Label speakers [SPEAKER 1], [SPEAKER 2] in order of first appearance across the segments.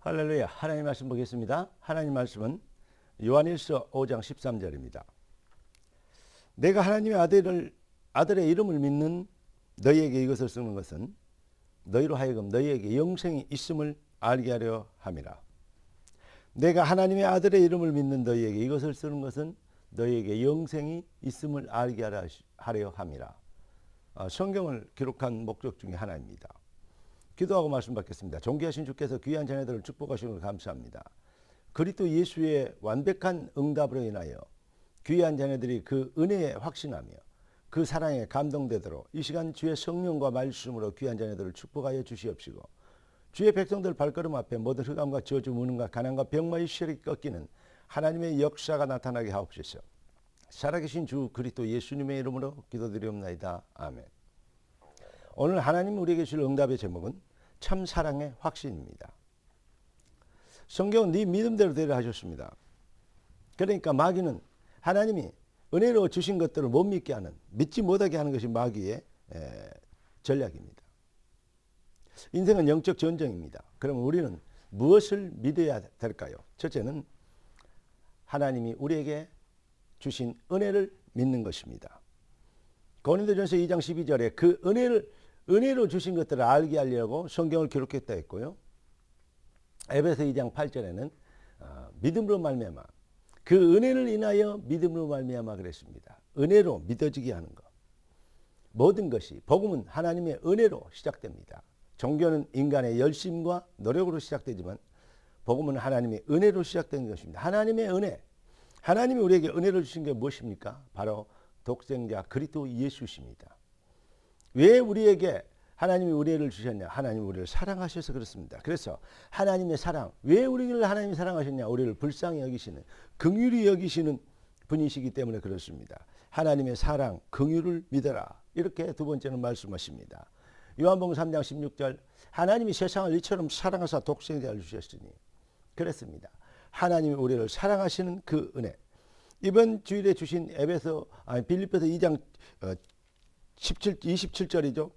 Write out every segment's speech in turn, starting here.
[SPEAKER 1] 할렐루야. 하나님 말씀 보겠습니다. 하나님 말씀은 요한일서 5장 13절입니다. 내가 하나님의 아들의 이름을 믿는 너희에게 이것을 쓰는 것은 너희로 하여금 너희에게 영생이 있음을 알게 하려 함이라. 내가 하나님의 아들의 이름을 믿는 너희에게 이것을 쓰는 것은 너희에게 영생이 있음을 알게 하려 함이라. 성경을 기록한 목적 중에 하나입니다. 기도하고 말씀 받겠습니다. 존귀하신 주께서 귀한 자녀들을 축복하시는 걸 감사합니다. 그리스도 예수의 완벽한 응답으로 인하여 귀한 자녀들이 그 은혜에 확신하며 그 사랑에 감동되도록 이 시간 주의 성령과 말씀으로 귀한 자녀들을 축복하여 주시옵시고, 주의 백성들 발걸음 앞에 모든 흑암과 저주, 무능과 가난과 병마의 시력이 꺾이는 하나님의 역사가 나타나게 하옵소서. 살아계신 주 그리스도 예수님의 이름으로 기도드리옵나이다. 아멘. 오늘 하나님 우리에게 주실 응답의 제목은 참 사랑의 확신입니다. 성경은 네 믿음대로 되라 하셨습니다. 그러니까 마귀는 하나님이 은혜로 주신 것들을 못 믿게 하는, 믿지 못하게 하는 것이 마귀의 전략입니다. 인생은 영적 전쟁입니다. 그럼 우리는 무엇을 믿어야 될까요? 첫째는 하나님이 우리에게 주신 은혜를 믿는 것입니다. 고린도전서 2장 12절에 그 은혜로 주신 것들을 알게 하려고 성경을 기록했다 했고요. 에베소 2장 8절에는 믿음으로 말미암아, 그 은혜를 인하여 믿음으로 말미암아 그랬습니다. 은혜로 믿어지게 하는 것. 모든 것이, 복음은 하나님의 은혜로 시작됩니다. 종교는 인간의 열심과 노력으로 시작되지만 복음은 하나님의 은혜로 시작되는 것입니다. 하나님의 은혜. 하나님이 우리에게 은혜를 주신 게 무엇입니까? 바로 독생자 그리스도 예수십니다. 왜 우리에게 하나님이 은혜를 주셨냐? 하나님이 우리를 사랑하셔서 그렇습니다. 그래서 하나님의 사랑, 왜 우리를 하나님이 사랑하셨냐? 우리를 불쌍히 여기시는, 긍휼히 여기시는 분이시기 때문에 그렇습니다. 하나님의 사랑, 긍휼을 믿어라. 이렇게 두 번째는 말씀하십니다. 요한복음 3장 16절, 하나님이 세상을 이처럼 사랑하사 독생자를 주셨으니 그랬습니다. 하나님이 우리를 사랑하시는 그 은혜. 이번 주일에 주신 빌립보서 2장 27절이죠.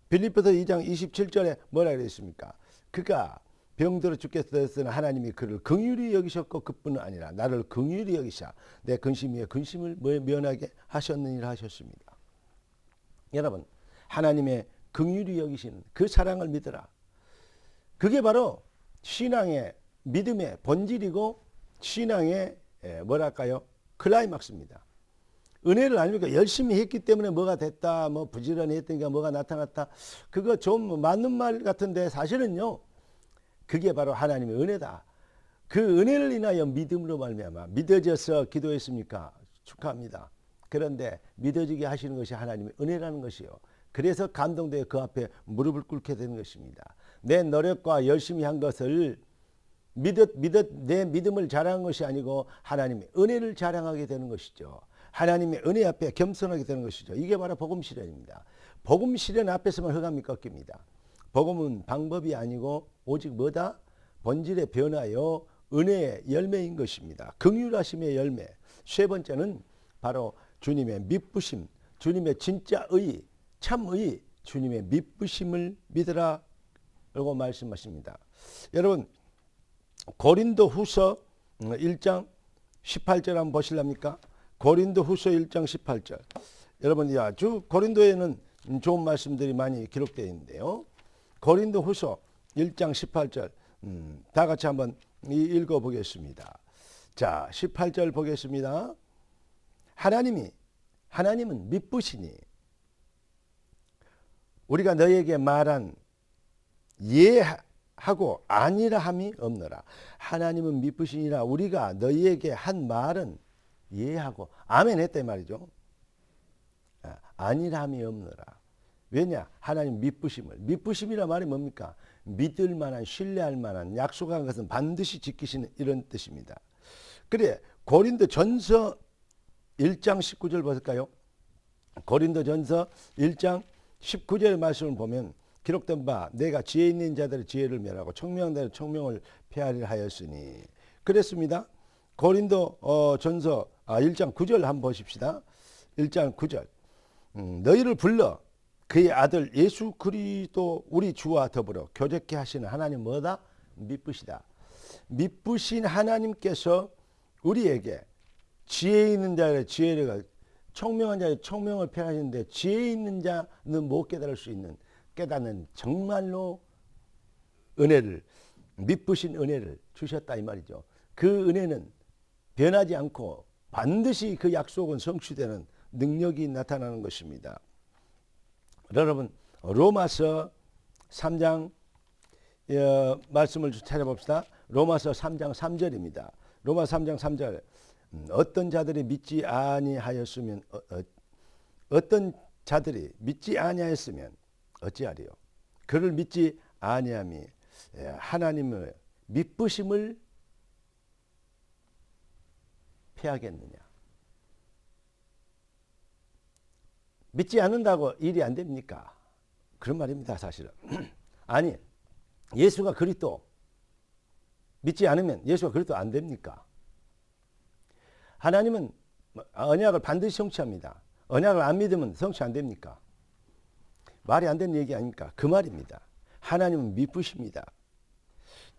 [SPEAKER 1] 빌립보서 2장 27절에 뭐라 그랬습니까? 그가 병들어 죽겠으나 하나님이 그를 긍휼히 여기셨고 그뿐은 아니라 나를 긍휼히 여기사 내 근심 위에 근심을 면하게 하셨느니라 하셨습니다. 여러분, 하나님의 긍휼히 여기시는 그 사랑을 믿으라. 그게 바로 신앙의, 믿음의 본질이고 신앙의 클라이막스입니다. 은혜를 아닙니까? 열심히 했기 때문에 뭐가 됐다, 뭐 부지런히 했으니까 뭐가 나타났다. 그거 좀 맞는 말 같은데 사실은요, 그게 바로 하나님의 은혜다. 그 은혜를 인하여 믿음으로 말미암아 믿어져서 기도했습니까? 축하합니다. 그런데 믿어지게 하시는 것이 하나님의 은혜라는 것이요. 그래서 감동되어 그 앞에 무릎을 꿇게 되는 것입니다. 내 노력과 열심히 한 것을 내 믿음을 자랑한 것이 아니고 하나님의 은혜를 자랑하게 되는 것이죠. 하나님의 은혜 앞에 겸손하게 되는 것이죠. 이게 바로 복음 실현입니다. 복음 실현 앞에서만 흑암이 꺾입니다. 복음은 방법이 아니고 오직 뭐다? 본질의 변화요, 은혜의 열매인 것입니다. 긍휼하심의 열매. 세 번째는 바로 주님의 미쁘심, 주님의 진짜 의, 참의, 주님의 미쁘심을 믿으라 라고 말씀하십니다. 여러분, 고린도 후서 1장 18절 한번 보실랍니까? 고린도 후서 1장 18절. 여러분, 아주 고린도에는 좋은 말씀들이 많이 기록되어 있는데요. 고린도 후서 1장 18절. 다 같이 한번 읽어보겠습니다. 자, 18절 보겠습니다. 하나님은 미쁘시니 우리가 너희에게 말한 예하고 아니라 함이 없노라. 하나님은 미쁘시니라 우리가 너희에게 한 말은 예하고 아멘 했다 이 말이죠. 아니라 함이 없노라. 왜냐? 하나님 미쁘심이라 말이 뭡니까? 믿을 만한, 신뢰할 만한, 약속한 것은 반드시 지키시는 이런 뜻입니다. 그래, 고린도전서 1장 19절 보실까요? 고린도전서 1장 19절의 말씀을 보면 기록된 바 내가 지혜 있는 자들의 지혜를 멸하고 총명한 자들의 총명을 폐하리라 하였으니 그랬습니다. 고린도 전서 1장 9절 한번 보십시다. 1장 9절. 너희를 불러 그의 아들 예수 그리스도 우리 주와 더불어 교제케 하시는 하나님 뭐다? 미쁘시다. 미쁘신 하나님께서 우리에게 지혜 있는 자의 지혜를, 총명한 자의 총명을 폐하시는데 지혜 있는 자는 못 깨달을 수 있는, 깨닫는 정말로 은혜를, 미쁘신 은혜를 주셨다 이 말이죠. 그 은혜는 변하지 않고 반드시 그 약속은 성취되는 능력이 나타나는 것입니다. 여러분, 로마서 3장 말씀을 찾아봅시다. 로마서 3장 3절입니다. 로마서 3장 3절. 어떤 자들이 믿지 아니하였으면 어떤 자들이 믿지 아니하였으면 어찌하리요? 그를 믿지 아니함이 하나님의 미쁘심을 패하겠느냐? 믿지 않는다고 일이 안 됩니까? 그런 말입니다, 사실은. 아니, 예수가 그리스도 믿지 않으면 예수가 그리스도 안 됩니까? 하나님은 언약을 반드시 성취합니다. 언약을 안 믿으면 성취 안 됩니까? 말이 안 되는 얘기 아닙니까? 그 말입니다. 하나님은 미쁘십니다.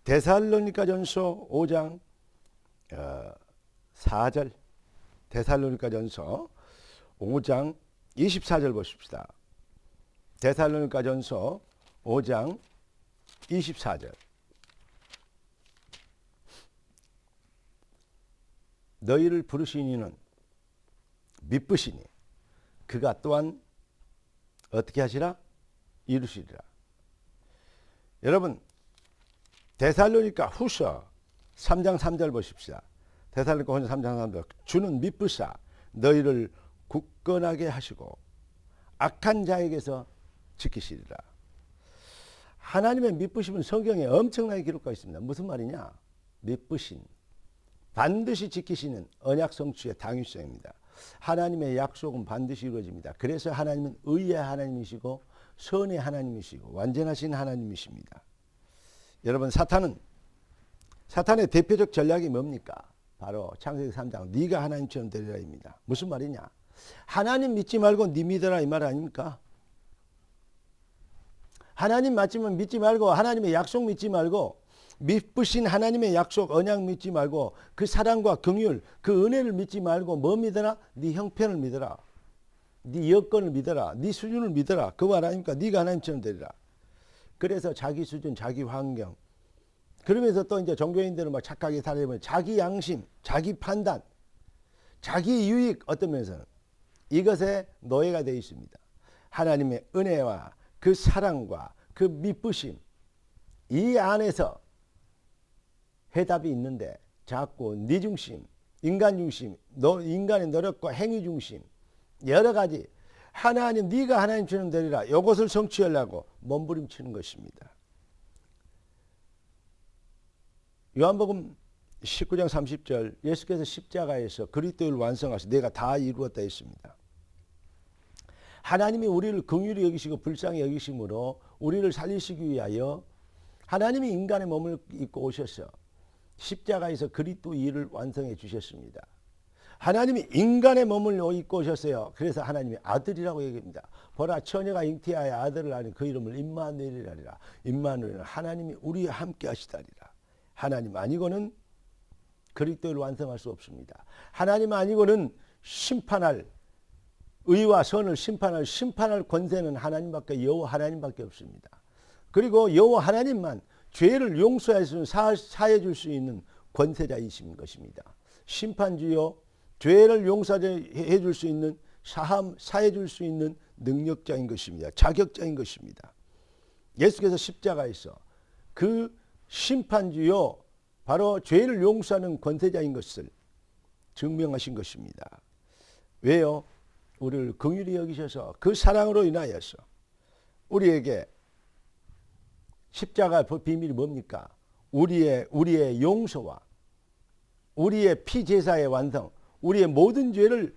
[SPEAKER 1] 데살로니가전서 5장 4절, 데살로니가전서 5장 24절 보십시다. 데살로니가전서 5장 24절. 너희를 부르신 이는 미쁘시니 그가 또한 어떻게 하시라? 이루시리라. 여러분, 데살로니가 후서 3장 3절 보십시다. 데살로니가 후서 3장 3절. 주는 미쁘사 너희를 굳건하게 하시고 악한 자에게서 지키시리라. 하나님의 미쁘심은 성경에 엄청나게 기록되어 있습니다. 무슨 말이냐? 미쁘신, 반드시 지키시는 언약 성취의 당위성입니다. 하나님의 약속은 반드시 이루어집니다. 그래서 하나님은 의의 하나님이시고 선의 하나님이시고 완전하신 하나님이십니다. 여러분, 사탄의 대표적 전략이 뭡니까? 바로 창세기 3장 네가 하나님처럼 되리라입니다. 무슨 말이냐? 하나님 믿지 말고 네 믿어라 이 말 아닙니까? 하나님 맞지만 믿지 말고 하나님의 약속 믿지 말고 미쁘신 하나님의 약속 언약 믿지 말고 그 사랑과 긍휼 그 은혜를 믿지 말고 뭐 믿어라? 네 형편을 믿어라. 네 여건을 믿어라. 네 수준을 믿어라. 그 말 아닙니까? 네가 하나님처럼 되리라. 그래서 자기 수준, 자기 환경, 그러면서 또 이제 종교인들은 막 착하게 살려면 자기 양심, 자기 판단, 자기 유익 어떤 면에서는 이것에 노예가 되어 있습니다. 하나님의 은혜와 그 사랑과 그 미쁘심 이 안에서 해답이 있는데 자꾸 네 중심, 인간 중심, 인간의 노력과 행위 중심 여러 가지 하나님 네가 하나님처럼 되리라 이것을 성취하려고 몸부림치는 것입니다. 요한복음 19장 30절 예수께서 십자가에서 그리스도를 완성하셔 내가 다 이루었다 했습니다. 하나님이 우리를 긍휼히 여기시고 불쌍히 여기심으로 우리를 살리시기 위하여 하나님이 인간의 몸을 입고 오셔서 십자가에서 그리스도 일을 완성해 주셨습니다. 하나님이 인간의 몸을 입고 오셨어요. 그래서 하나님이 아들이라고 얘기합니다. 보라 처녀가 잉태하여 아들을 낳으니 그 이름을 임마누엘이라 하리라. 임마누엘은 하나님이 우리와 함께 하시다리라. 하나님 아니고는 그리스도를 완성할 수 없습니다. 하나님 아니고는 심판할 의와 선을 심판할 권세는 하나님밖에 여호와 하나님밖에 없습니다. 그리고 여호와 하나님만 죄를 용서해 사해 줄 수 있는 권세자이신 것입니다. 심판주요 죄를 용서해 줄 수 있는 사해 줄 수 있는 능력자인 것입니다. 자격자인 것입니다. 예수께서 십자가에서 그 심판주요 바로 죄를 용서하는 권세자인 것을 증명하신 것입니다. 왜요? 우리를 긍휼히 여기셔서 그 사랑으로 인하여서 우리에게 십자가 비밀이 뭡니까? 우리의 용서와 우리의 피제사의 완성, 우리의 모든 죄를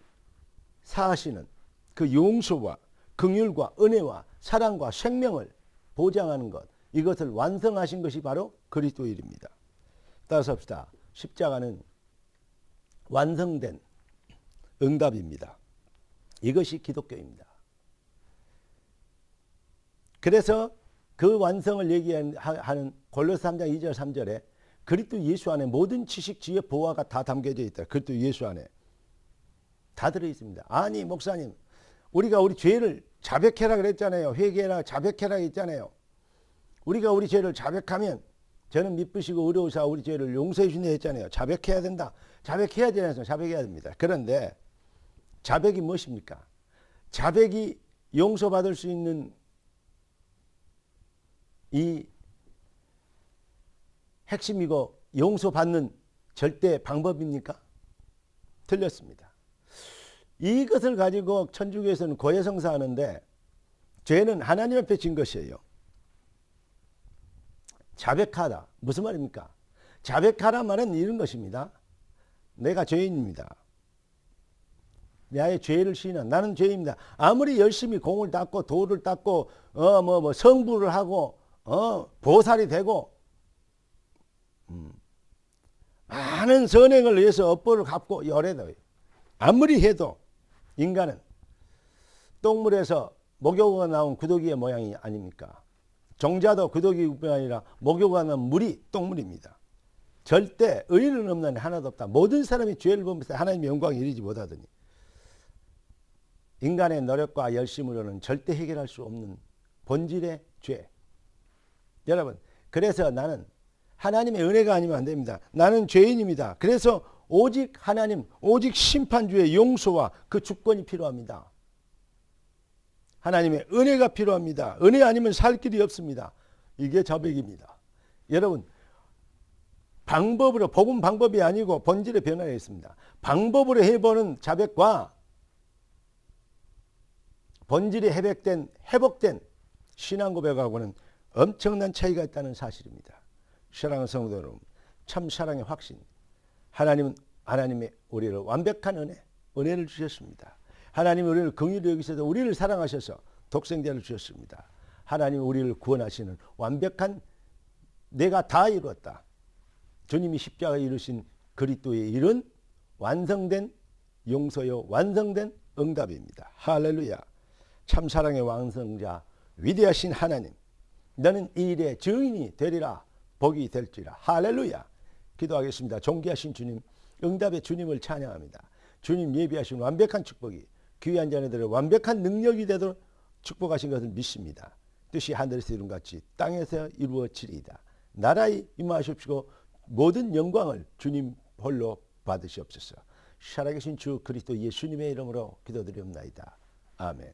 [SPEAKER 1] 사하시는 그 용서와 긍휼과 은혜와 사랑과 생명을 보장하는 것, 이것을 완성하신 것이 바로 그리스도의 일입니다. 따라서 합시다. 십자가는 완성된 응답입니다. 이것이 기독교입니다. 그래서 그 완성을 얘기하는 골로새 3장 2절 3절에 그리스도 예수 안에 모든 지식, 지혜, 보화가 다 담겨져 있다. 그리스도 예수 안에 다 들어 있습니다. 아니 목사님, 우리가 우리 죄를 자백해라 그랬잖아요. 회개해라, 자백해라 했잖아요. 우리가 우리 죄를 자백하면 저는 미쁘시고 의로우사 우리 죄를 용서해 주신다 했잖아요. 자백해야 된다. 자백해야 되는 자백해야 됩니다. 그런데 자백이 무엇입니까? 자백이 용서받을 수 있는 이 핵심이고 용서받는 절대 방법입니까? 틀렸습니다. 이것을 가지고 천주교에서는 고해성사하는데 죄는 하나님 앞에 진 것이에요. 자백하다. 무슨 말입니까? 자백하라 말은 이런 것입니다. 내가 죄인입니다. 나의 죄를 시인한 나는 죄인입니다. 아무리 열심히 공을 닦고 도를 닦고 성부를 하고 보살이 되고 많은 선행을 위해서 업보를 갚고 열해도 아무리 해도 인간은 똥물에서 목욕가 나온 구더기의 모양이 아닙니까? 종자도 구더기뿐 아니라 목욕가 나온 물이 똥물입니다. 절대 의인은 없나니 하나도 없다. 모든 사람이 죄를 범해서 하나님의 영광에 이르지 못하더니 인간의 노력과 열심으로는 절대 해결할 수 없는 본질의 죄. 여러분, 그래서 나는 하나님의 은혜가 아니면 안 됩니다. 나는 죄인입니다. 그래서 오직 하나님, 오직 심판주의 용서와 그 주권이 필요합니다. 하나님의 은혜가 필요합니다. 은혜 아니면 살 길이 없습니다. 이게 자백입니다. 여러분, 방법으로, 복음 방법이 아니고 본질의 변화가 있습니다. 방법으로 해보는 자백과 본질이 회복된 신앙 고백하고는 엄청난 차이가 있다는 사실입니다. 사랑하는 성도 여러분, 참 사랑의 확신. 하나님은 하나님의 우리를 완벽한 은혜를 주셨습니다. 하나님이 우리를 긍휼히 여기셔서 우리를 사랑하셔서 독생자를 주셨습니다. 하나님이 우리를 구원하시는 완벽한 내가 다 이루었다. 주님이 십자가에 이루신 그리스도의 일은 완성된 용서요, 완성된 응답입니다. 할렐루야. 참 사랑의 완성자 위대하신 하나님, 너는 이 일의 증인이 되리라. 복이 될지라. 할렐루야. 기도하겠습니다. 존귀하신 주님, 응답의 주님을 찬양합니다. 주님 예비하신 완벽한 축복이 귀한 자녀들의 완벽한 능력이 되도록 축복하신 것을 믿습니다. 뜻이 하늘에서 이룬같이 땅에서 이루어지리이다. 나라에 임하십시고 모든 영광을 주님 홀로 받으시옵소서. 살아계신 주 그리스도 예수님의 이름으로 기도드리옵나이다. 아멘.